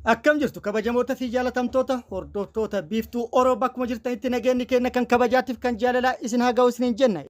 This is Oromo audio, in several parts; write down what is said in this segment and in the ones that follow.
Akkam jirtu kabajamoota fi jaalatamtoota hordoftoota biiftuu Oromoo bakkuma jirtanitti nageenyi kenna kan kabajaatiif kan jaalalaa isin haa ga'u isiniin jenna.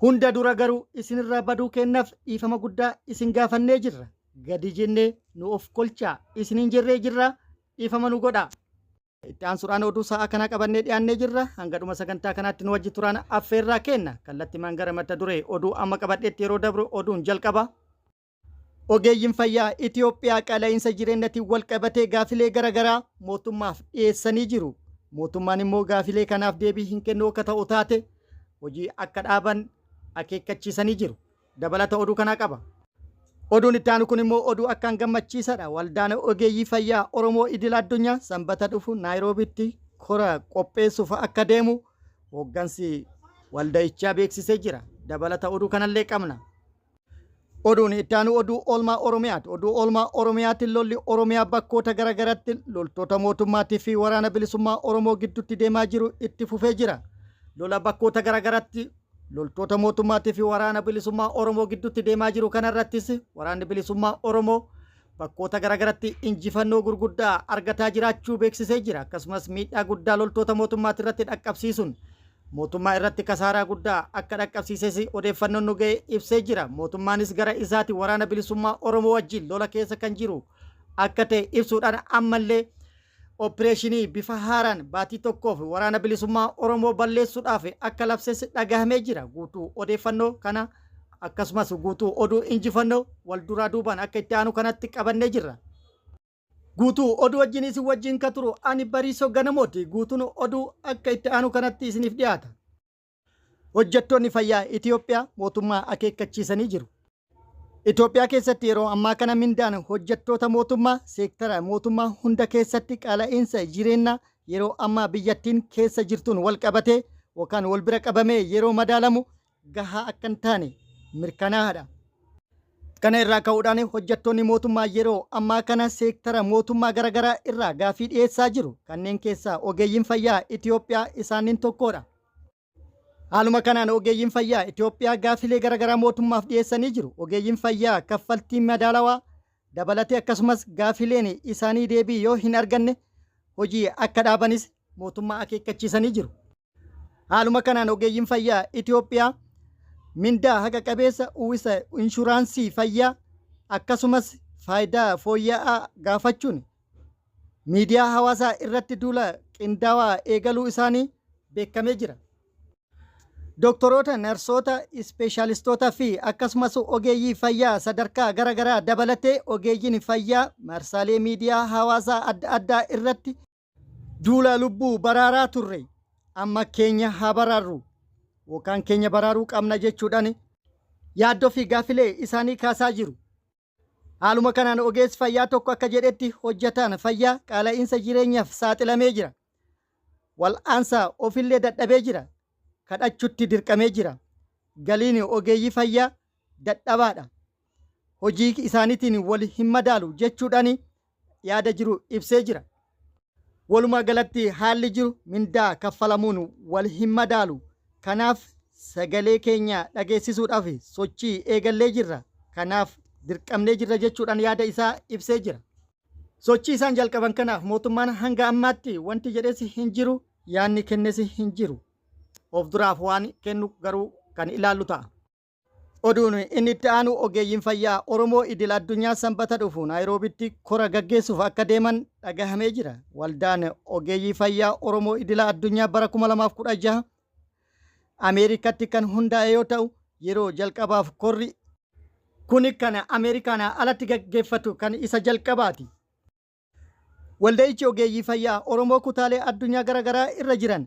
Hunda dura garuu isinirraa baduu kennaaf dhiifama guddaa isin gaafannee jirra. Gadi jennee nu of kolchaa isiniin jirree jirra dhiifama nu godhaa. Itti aansuudhaan oduu sa'aa kanaa qabannee dhiyaannee jirra. Hanga dhuma sagantaa kanaatti nu wajji turaan affeerraa kenna. Kallattimaan gara mata duree oduu amma qabadheetti yeroo dabru oduun jalqaba. Ogeeyyiin fayyaa Itoophiyaa qaala'insa jireenyaatiin wal qabatee gaafilee garaagaraa mootummaaf dhiyeessanii jiru. Mootummaan immoo gaafilee kanaaf deebii hin kennu akka ta'u taate hojii akka dhaaban akeekkachiisanii jiru. Dabalata oduu kanaa qaba. Oduun itti aanu kun immoo oduu akkaan gammachiisaadha. Waldaan ogeeyyii fayyaa Oromoo idil addunyaa sanbata dhufu Naayiroobitti kora qopheessuuf akka deemu hooggansi walda'ichaa beeksisee jira. Dabalata oduu kanallee qabna. Oduun itti aanu oduu oolmaa Oromiyaati. Oduu oolmaa Oromiyaatti lolli Oromiyaa bakkoota garaagaraatti loltoota mootummaatii fi waraana bilisummaa Oromoo gidduutti deemaa jiru itti fufee jira. Lola bakkoota garaagaraatti loltoota mootummaatii fi waraana bilisummaa Oromoo gidduutti deemaa jiru kanarrattis waraanni bilisummaa Oromoo bakkoota garaagaraatti injifannoo gurguddaa argataa jiraachuu beeksisee jira. Akkasumas miidhaa guddaa loltoota mootummaatti irratti dhaqqabsiisuun mootummaa irratti kasaaraa guddaa akka dhaqqabsiises odeeffannoon nu ga'e ibsee jira. Mootummaanis gara isaati waraana bilisummaa Oromoo wajjin lola keessa kan jiru akka ta'e ibsuudhaan ammallee opereeshinii bifa haaraan baatii tokkoof waraana bilisummaa Oromoo balleessuudhaaf akka labses dhagahamee jira. Guutuu odeeffannoo kana akkasumas guutuu oduu injifannoo wal duraa duubaan akka itti aanu kanatti qabannee jirra. Guutuu oduu wajjin isin wajjin ka turu ani Bariisoo Ganamooti. Guutuun oduu akka itti aanu kanatti isiniif dhiyaata. Hojjettoonni fayyaa Itoophiyaa mootummaa akeekkachiisanii jiru. Itoophiyaa keessatti yeroo ammaa kana mindaan hojjettoota mootummaa seektara mootummaa hunda keessatti qaala'insa jireenyaa yeroo ammaa biyyattiin keessa jirtuun wal qabatee yookaan wal bira qabamee yeroo madaalamu gahaa akka hin taane mirkanaa'aadha. Kana irraa ka'uudhaan hojjettoonni mootummaa yeroo ammaa kana seektara mootummaa garaagaraa irraa gaafii dhiyeessaa jiru. Kanneen keessaa ogeeyyiin fayyaa Itoophiyaa isaaniin tokkodha. Haaluma kanaan ogeeyyiin fayyaa Itoophiyaa gaafilee garaagaraa mootummaaf dhiyeessanii jiru. Ogeeyyiin fayyaa kaffaltii madaalawaa dabalatee akkasumas gaafileen isaanii deebii yoo hin arganne hojii akka dhaabanis mootummaa akeekkachiisanii jiru. Haaluma kanaan ogeeyyiin fayyaa Itoophiyaa mindaa haqa qabeessa uwwisa inshuraansii fayyaa akkasumas faayidaa fooyya'aa gaafachuun miidiyaa hawaasaa irratti duula qindaawaa eegaluu isaanii beekamee jira. Doktoroota, narsoota, ispeeshaalistootaa fi akkasumas ogeeyyii fayyaa sadarkaa garaagaraa dabalatee ogeeyyiin fayyaa marsaalee miidiyaa hawaasaa adda addaa irratti duula lubbuu baraaraa turre amma keenya haa baraarru yookaan keenya baraaruu qabna jechuudhaan yaaddoo fi gaafilee isaanii kaasaa jiru. Haaluma kanaan ogeessi fayyaa tokko akka jedhetti hojjetaan fayyaa qaala'insa jireenyaaf saaxilamee jira. Wal'aansa ofillee dadhabee jira. Kadhachuutti dirqamee jira. Galiin ogeeyyii fayyaa dadhabaadha. Hojii isaaniitiin wal hin madaalu jechuudhaan yaada jiru ibsee jira. Walumaa galatti haalli jiru mindaa kaffalamuun wal hin madaalu. Kanaaf sagalee keenya dhageessisuudhaaf sochii eegallee jirra. Kanaaf dirqamnee jirra jechuudhaan yaada isaa ibsee jira. Sochii isaan jalqaban kanaaf mootummaan hanga ammaatti wanti jedhes hin jiru, yaadni kennes hin jiru. Of duraaf waan kennu garuu kan ilaallu ta'a. Oduun inni itti aanu ogeeyyiin fayyaa Oromoo idil addunyaa sanbata dhufu Naayiroobitti kora gaggeessuuf akka deeman dhagahamee jira. Waldaan ogeeyyii fayyaa Oromoo idil addunyaa bara 2016 Ameerikaatti kan hundaa'e yoo ta'u yeroo jalqabaaf korri kuni kan Ameerikaan alatti gaggeeffatu kan isa jalqabaati. Walda'ichi ogeeyyii fayyaa Oromoo kutaalee addunyaa garaagaraa irra jiran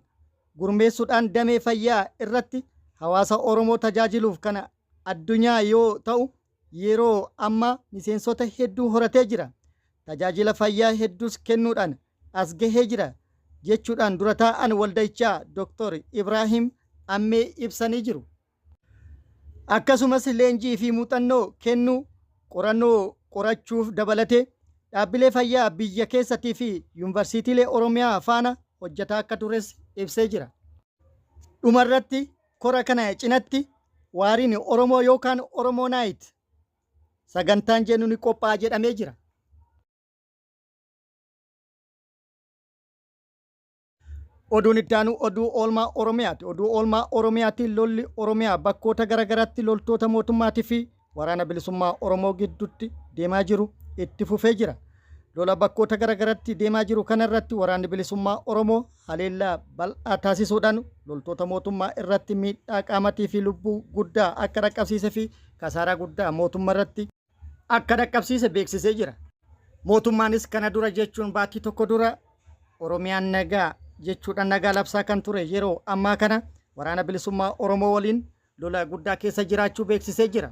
gurmeessuudhaan damee fayyaa irratti hawaasa Oromoo tajaajiluuf kan addunyaa yoo ta'u yeroo ammaa miseensota hedduu horatee jira. Tajaajila fayyaa hedduus kennuudhaan as gahee jira jechuudhaan dura taa'an walda'ichaa Dr. Ibrahim Ammee ibsanii jiru. Akkasumas leenjii fi muuxannoo kennuu qorannoo qorachuuf dabalatee dhaabbilee fayyaa biyya keessattii fi yuunivarsiitiilee Oromiyaa faana hojjetaa akka tures ibsee jira. Dhumarratti kora kana cinatti waariin Oromoo yookaan Oromoo Naayit sagantaan jennu ni qophaa'a jedhamee jira. Oduun ittaanu oduu oolmaa Oromiyaati. Oduu oolmaa Oromiyaatti lolli Oromiyaa bakkoota garaagaraatti loltoota mootummaatii fi waraana bilisummaa Oromoo gidduutti deemaa jiru itti fufee jira. Lola bakkoota garaagaraatti deemaa jiru kanarratti waraanni bilisummaa Oromoo haleellaa bal'aa taasisuudhaan loltoota mootummaa irratti miidhaa qaamatii fi lubbuu guddaa akka dhaqqabsiise fi kasaaraa guddaa mootummaa irratti akka dhaqqabsiise beeksisee jira. Mootummaanis kana dura jechuun baatii tokko dura Oromiyaan nagaa jechuudhaan nagaa labsaa kan ture yeroo ammaa kana waraana bilisummaa Oromoo waliin lola guddaa keessa jiraachuu beeksisee jira.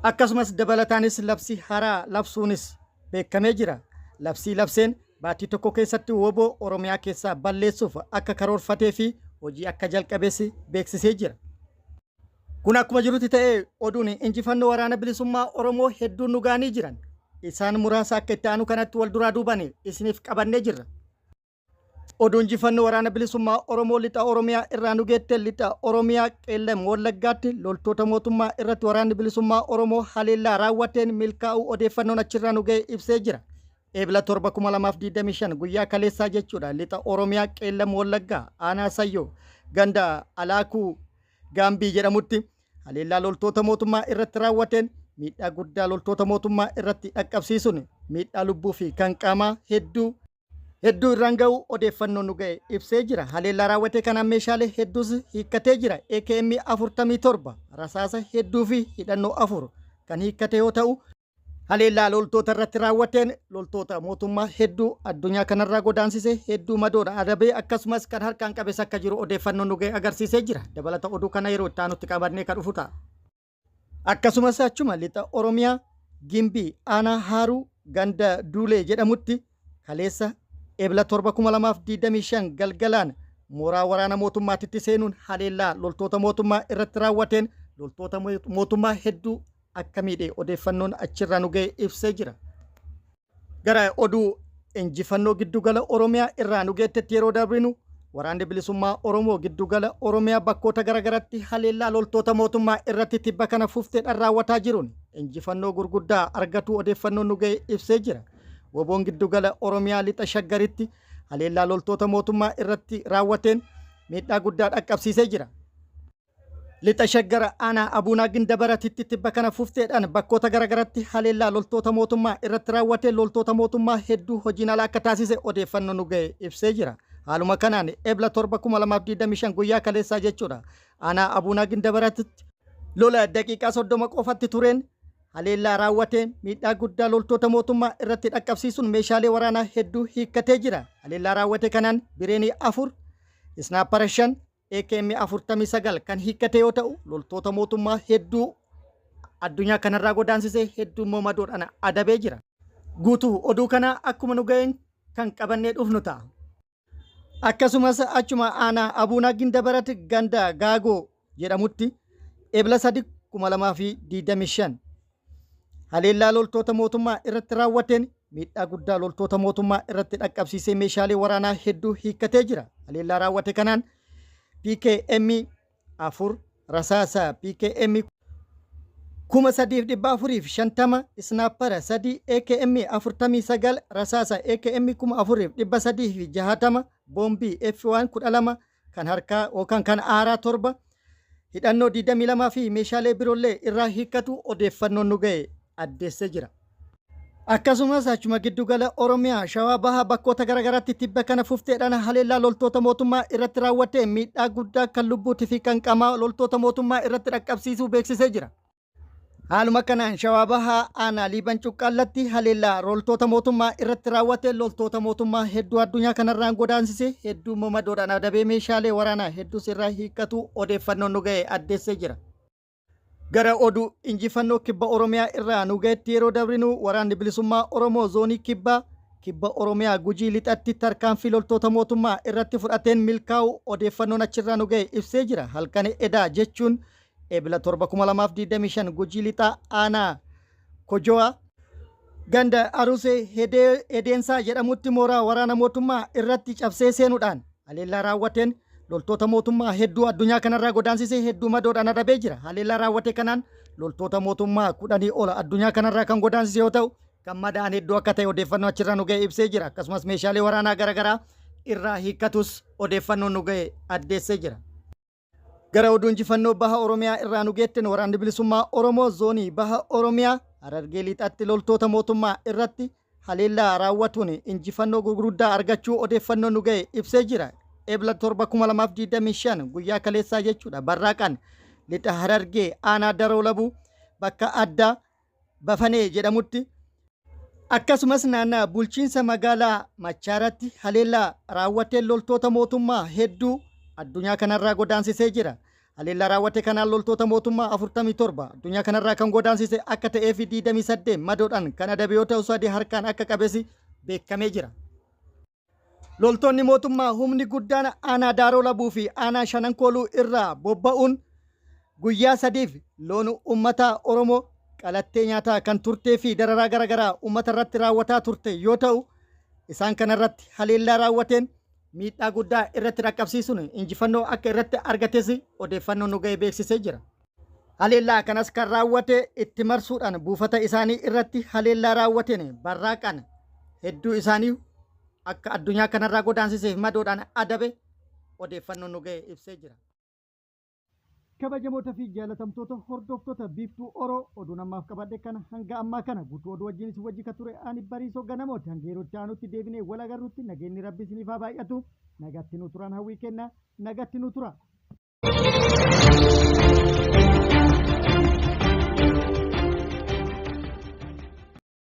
Akkasumas dabalataanis labsii haaraa labsuunis beekamee jira. Labsii labseen baatii tokko keessatti woboo Oromiyaa keessaa balleessuuf akka karoorfatee fi hojii akka jalqabees beeksisee jira. Kun akkuma jirutti ta'ee oduun injifannoo waraana bilisummaa Oromoo hedduun nu gaanii jiran. Isaan muraasa akka itti aanu kanatti wal duraa duubaan isiniif qabannee jirra. Oduun injifannoo waraana bilisummaa Oromoo lixa Oromiyaa irraa nu geette lixa Oromiyaa Qeellam Wallaggaatti loltoota mootummaa irratti waraanni bilisummaa Oromoo haleellaa raawwateen milkaa'uu odeeffannoon achirraa nu ga'e ibsee jira. Eebila 7/2025 guyyaa kaleessaa jechuudha lixa Oromiyaa Qeellam Wallaggaa aanaa Sayyoo ganda Alaakuu Gaambii jedhamutti haleellaa loltoota mootummaa irratti raawwateen miidhaa guddaa loltoota mootummaa irratti dhaqqabsiisuun miidhaa lubbuu fi kan qaamaa hedduu irraan ga'u odeeffannoon nu ga'e ibsee jira. Haleellaa raawwate kanaan meeshaalee hedduus hiikkatee jira. AKM 47 rasaasa hedduu fi hidhannoo 4 kan hiikkate yoo ta'u haleellaa loltoota irratti raawwateen loltoota mootummaa hedduu addunyaa kanarraa godaansise hedduu madoodha adabee akkasumas kan harkaan qabees akka jiru odeeffannoon nu ga'e agarsiisee jira. Dabalata oduu kana yeroo itti aanutti qabannee kan dhufu ta'a. Akkasumas achuma lixa Oromiyaa Gimbii aanaa Haaruu ganda Duulee jedhamutti kaleessa Eebila 7/2025 galgalaan mooraa waraana mootummaatitti seenuun haleellaa loltoota mootummaa irratti raawwateen loltoota mootummaa hedduu akka miidhe odeeffannoon achirraa nu ga'e ibsee jira. Gara oduu injifannoo giddugala Oromiyaa irraa nu geettetti yeroo darbinu waraanni bilisummaa Oromoo giddugala Oromiyaa bakkoota garaagaratti haleellaa loltoota mootummaa irratti tibba kana fufteedhaan raawwataa jiruun injifannoo gurguddaa argatu odeeffannoon nu ga'e ibsee jira. Woboon giddugala Oromiyaa lixa Shaggaritti haleellaa loltoota mootummaa irratti raawwateen miidhaa guddaa dhaqqabsiisee jira. Lixa Shaggar aanaa Abuunaa Gindabaratitti tibba kana fufteedhaan bakkoota garaagaratti haleellaa loltoota mootummaa irratti raawwateen loltoota mootummaa hedduu hojiin alaa akka taasise odeeffannoon nu ga'e ibsee jira. Haaluma kanaan Eebila 7/2025 guyyaa kaleessaa jechuudha aanaa Abuunaa Gindabaratitti lola daqiiqaa 30 qofatti tureen haleellaa raawwateen miidhaa guddaa loltoota mootummaa irratti dhaqqabsiisuun meeshaalee waraanaa hedduu hiikkatee jira. Haleellaa raawwate kanaan bireenii 4 isnaapara 5 AKM 49 kan hiikkate yoo ta'u loltoota mootummaa hedduu addunyaa kanarraa godaansisee hedduu immoo madoodhaan adabee jira. Guutuu oduu kana akkuma nu ga'een kan qabannee dhufnu ta'a. Akkasumas achuma aanaa Abuunaa Gindabarat ganda Gaagoo jedhamutti Eebila 3/2025 haleellaa loltoota mootummaa irratti raawwateen miidhaa guddaa loltoota mootummaa irratti dhaqqabsiisee meeshaalee waraanaa hedduu hiikkatee jira. Haleellaa raawwate kanaan PKM 4 rasaasa PKM 3,450 isnaapara 3 AKM 49 rasaasa AKM 4,360 boombii F1 12 kan harkaa yookaan kan aaraa 7 hidhannoo 22 fi meeshaalee biroollee irraa hiikkatu odeeffannoon nu ga'e addeessee jira. Akkasumas achuma giddugala Oromiyaa Shawaa Bahaa bakkoota garaagaraatti tibba kana fufteedhaan haleellaa loltoota mootummaa irratti raawwatee miidhaa guddaa kan lubbuutii fi kan qaamaa loltoota mootummaa irratti dhaqqabsiisuu beeksisee jira. Haaluma kanaan Shawaa Bahaa aanaa Liiban Cuqqaallatti haleellaa loltoota mootummaa irratti raawwatee loltoota mootummaa hedduu addunyaa kanarraan godaansise hedduu madoodhaan adabee meeshaalee waraanaa hedduus irraa hiikkatu odeeffannoon nu ga'e addeessee jira. Gara oduu injifannoo kibba Oromiyaa irraa nu ga'etti yeroo dabrinu waraanni bilisummaa Oromoo zoonii kibba Oromiyaa Gujii lixatti tarkaanfii loltoota mootummaa irratti fudhateen milkaa'u odeeffannoon achirraa nu ga'e ibsee jira. Halkan edaa jechuun Eebila 7/2025 Gujii lixaa aanaa Kojo'aa ganda Arusee Edeensaa jedhamutti mooraa waraana mootummaa irratti cabsee seenuudhaan haleellaa raawwateen loltoota mootummaa hedduu addunyaa kanarraa godaansisee hedduu madoodhaan adabee jira. Haleellaa raawwate kanaan loltoota mootummaa 10 ol addunyaa kanarraa kan godaansise yoo ta'u kan madaa'an hedduu akka ta'e odeeffannoo achirraa nu ga'e ibsee jira. Akkasumas meeshaalee waraanaa garaagaraa irraa hiikkatus odeeffannoon nu ga'e addeessee jira. Gara oduu injifannoo baha Oromiyaa irraa nu geetten waraanni bilisummaa Oromoo zoonii baha Oromiyaa Harargee lixaatti loltoota mootummaa irratti haleellaa raawwatuun injifannoo gurguddaa argachuu odeeffannoon nu ga'e ibsee jira. Ebla 7 guyyaa kaleessaa jechuudha. Barraaqaan lixa Harargee aanaa Daroo Labuu bakka addaa Bafanee jedhamutti akkasumas naannaa bulchiinsa magaalaa Machaaratti haleellaa raawwatee loltoota mootummaa hedduu addunyaa kanarraa godaansisee jira. Haleellaa raawwate kanaan loltoota mootummaa 47 addunyaa kanarraa kan godaansise akka ta'ee fi 28 madoodhaan kan adabe yoo ta'u sadii harkaan akka qabesi beekamee jira. Loltoonni mootummaa humni guddaan aanaa Daroo Labuu fi aanaa Shanankooluu irraa bobba'uun guyyaa sadiif loon uummata Oromoo qalattee nyaataa kan turtee fi dararaa garaagaraa uummata irratti raawwataa turte yoo ta'u isaan kanarratti haleellaa raawwateen miidhaa guddaa irratti dhaqqabsiisuun injifannoo akka irratti argates odeeffannoo nu ga'e beeksisee jira. Haleellaa kanas kan raawwate itti marsuudhaan buufata isaanii irratti haleellaa raawwateen barraaqaan hedduu isaanii akka addunyaa kanarraa godaansiseef madoodhaan adabe odeeffannoo nu ga'e ibsee jira. Kabajamoota fi jaalatamtoota hordoftoota biiftuu Oroo oduu namaaf qabadhe kana hanga ammaa kana guutuu oduu wajjinis wajji ka ture ani Bariisoo Ganamooti hanga yerootti aanutti deebinee wal agarrutti nageenyi rabbi isiniif haa baay'atu nagatti nu turan hawwii kenna nagatti nu tura.